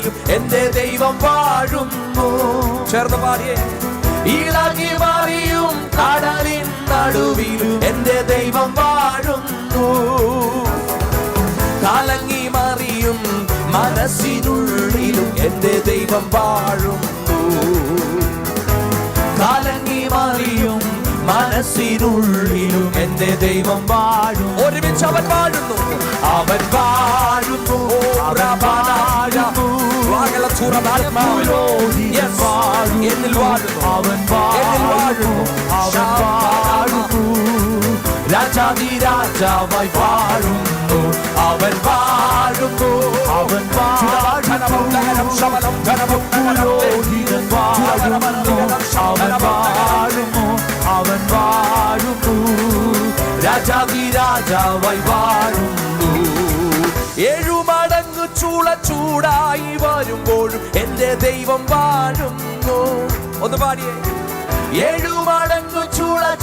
നടുവിലും എന്റെ ദൈവം വാഴുന്നു. ചേർന്ന് പാടിയേ. ഇളകി മറിയും കടലിൻ നടുവിലും എന്റെ ദൈവം വാഴുന്നു. കലങ്ങി മറിയും മനസ്സിനുള്ളിലും എന്റെ ദൈവം വാഴുന്നു. കലങ്ങി മറിയും മനസ്സിനുള്ളിലും എന്റെ ദൈവം വാഴും. ഒരുമിച്ച് അവൻ വാഴുന്നു. അവൻ വാഴുന്നു. എന്നിൽ വാഴുന്നു. അവൻ വാഴുന്നു. അവൻ വാഴുന്നു. രാജാതി രാജാവായി വാഴുന്നു. അവൻ വാഴുന്നു. അവൻ വാഴുന്നു. അവൻ വാഴുന്നു. രാജാതി രാജാവായി വാഴുന്നു. ഏഴുമടങ്ങ് ചൂടായി വരുമ്പോഴും എന്റെ ദൈവം വാഴുന്നു. ഒന്ന് പാടിയേ. ഏഴുമടങ്ങ്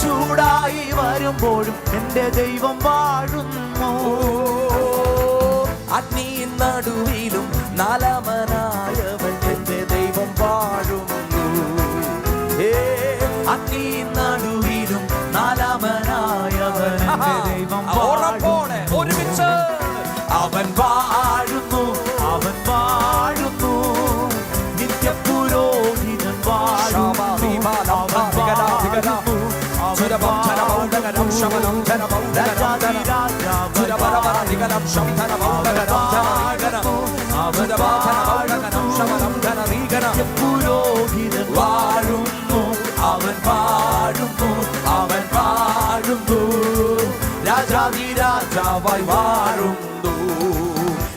ചൂടായി വരുമ്പോഴും എന്റെ ദൈവം വാഴുന്നു. അഗ്നി നടുവിലും നാലാമനായവൻ എന്റെ ദൈവം വാഴുന്നു. അഗ്നി നടുവിലും നാലാമനായവൻ എന്റെ ദൈവം വാഴുന്നു. ഒരുമിച്ച് അവൻ വാഴുന്നു. അവൻ വാഴുന്നു. നിത്യപുരോഹിതൻ വാഴുന്നു. അവൻ വാഴുന്നു. പുരോഹിതൻ വാഴുന്നു. അവൻ വാഴുന്നു. അവൻ വാഴുന്നു. രാജാതി രാജാവായി വാഴുന്നു.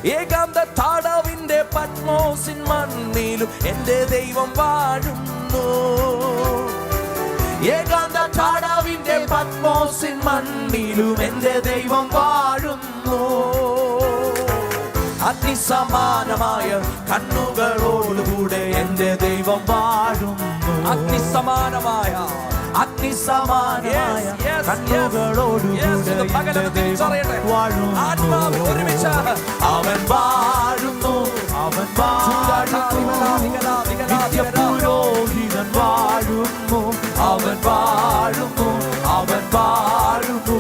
ഏകാന്ത താടവിന്റെ പത്മോസിൻ മണ്ണിലും എന്റെ ദൈവം വാഴുന്നു. ഏകാന്ത താടവിന്റെ പത്മോസിൻ മണ്ണിലും എന്റെ ദൈവം വാഴുന്നു. അഗ്നിസമാനമായ കണ്ണുകളോടുകൂടെ എന്റെ ദൈവം വാഴുന്നു. അഗ്നിസമാനമായ കണ്ണുകളോടുകൂടെ ആത്മാവ് ഒരുമിച്ച് അവൻ വാഴുന്നു. അവൻ പുരോഹിതൻ വാഴുന്നു. അവൻ വാഴുന്നു. അവൻ വാഴുന്നു.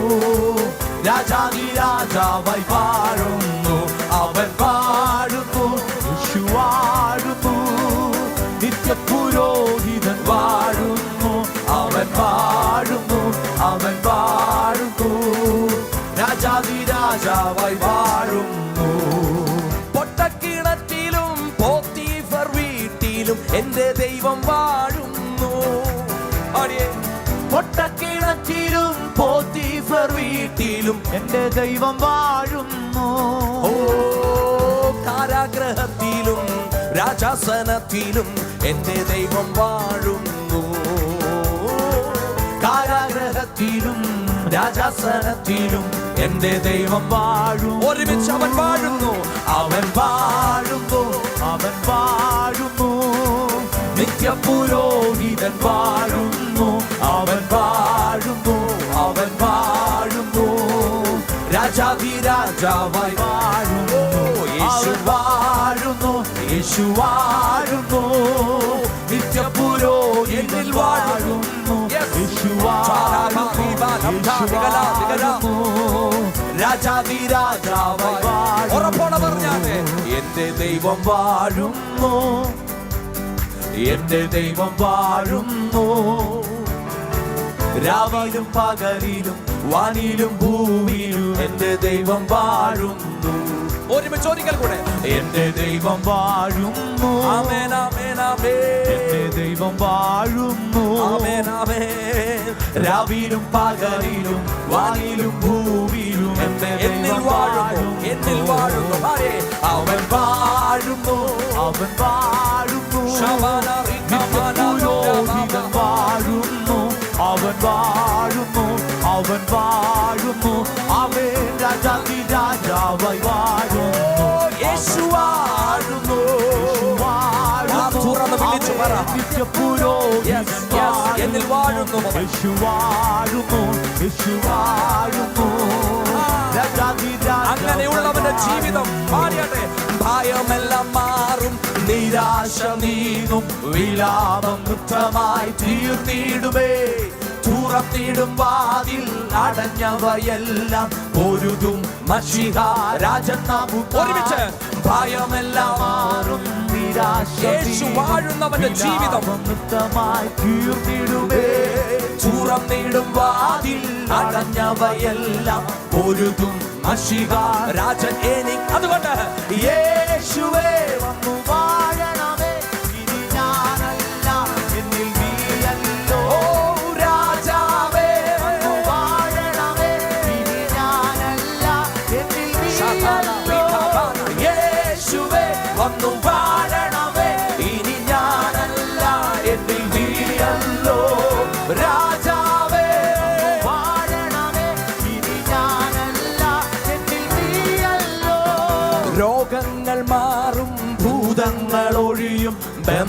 രാജാതി രാജാവായി വാഴുന്നു. അവൻ വാഴുന്നു. യേശു വാഴുന്നു. നിത്യപുരോഹിതൻ വാഴുന്നു. അവൻ വാഴുന്നു. അവൻ വാഴുന്നു. രാജാതി രാജാവായി വാഴുന്നു. പൊട്ടക്കിണറ്റിലും പോത്തീഫർ വീട്ടിലും എന്റെ ദൈവം വാഴുന്നു. പൊട്ടക്കിണറ്റിലും പോത്തീഫർ വീട്ടിലും എന്റെ ദൈവം വാഴുന്നു. ഓ കാരാഗ്രഹത്തിലും രാജാസനത്തിലും എന്റെ ദൈവം വാഴുന്നു. കാരാഗ്രഹത്തിലും രാജാസനത്തിലും എന്റെ ദൈവം വാഴും. ഒരുമിച്ച് അവൻ വാഴുന്നു. അവൻ വാഴുന്നു. അവൻ വാഴുന്നു. നിത്യപുരോഹിതൻ വാഴുന്നു. അവൻ വാഴുന്നു. അവൻ വാഴുന്നു. രാജാതി രാജാവായി വാഴുന്നു. യേശു വാഴുന്നു. യേശു വാഴുന്നു. നിത്യപുരോഹിതൻ വാഴുന്നു. യേശു വാഴുന്നു. രാജാതി രാജാവായി വാഴുന്നു. ഉറപ്പോടെ പറഞ്ഞാലേ എന്റെ ദൈവം വാഴുന്നു. എന്റെ ദൈവം വാഴുന്നു. രാവിലും പകലിലും വാനിലും ഭൂമിയിലും എന്റെ ദൈവം വാഴുന്നു. ഒരുമിച്ച് ഒരിക്കൽ കൂടെ എന്റെ ദൈവം വാഴുന്നു. ആമേൻ ആമേൻ ആമേൻ. എന്റെ ദൈവം വാഴുന്നു. ആമേൻ ആമേൻ. രാവിലും പകലിലും വാനിലും ഭൂമിയിലും എന്റെ ദൈവം വാഴുന്നു. എന്നിൽ വാഴുന്നു. അവൻ വാഴുന്നു. അവൻ വാഴുന്നു. പുരോഹിതൻ വാഴുന്നു. അവൻ വാഴുന്നു. അവൻ വാഴുന്നു. അവൻ രാജാതി രാജാവായി വാഴുന്നു. യേശു വാഴുന്നു. എന്നിൽ വാഴുന്നു. യേശു വാഴുന്നു. യേശു വാഴുന്നു. അങ്ങനെയുള്ളവന്റെ ജീവിതം പാടിയട്ടെ. ഭയമെല്ലാം മാറും. നിരാശ നീങ്ങും, വിലാപം നൃത്തമായി തീർന്നിടുമേ. തുറന്നിടും വാതിൽ അടഞ്ഞവയെല്ലാം പൊരുതും മശിഹ രാജൻ നമുക്ക്. ഒരുമിച്ച് ഭയമെല്ലാം മാറും, യേശു വാഴുന്നവന്റെ ജീവിതം നൃത്തമായി തീർന്നിടുമേ. തുറന്നിടും വാതിൽ അടഞ്ഞവയെല്ലാം പൊരുതും മശിഹ രാജൻ എനിക്ക്. അതുകൊണ്ട് യേശുവേ വന്നു വാഴണമേ, ഇനി ഞാനല്ല എന്നിൽ നീയല്ലോ. രാജാവേ വന്നു വാഴണമേ, ഇനി ഞാനല്ല എന്നിൽ നീയല്ലോ. യേശുവേ വന്നു വാഴണമേ, ഇനി ഞാനല്ല എന്നിൽ നീയല്ലോ. രാജാവേ വാഴണമേ, ഇനി ഞാനല്ല എന്നിൽ നീയല്ലോ. രോഗങ്ങൾ മാറും, ഭൂതങ്ങൾ ഒഴിയും,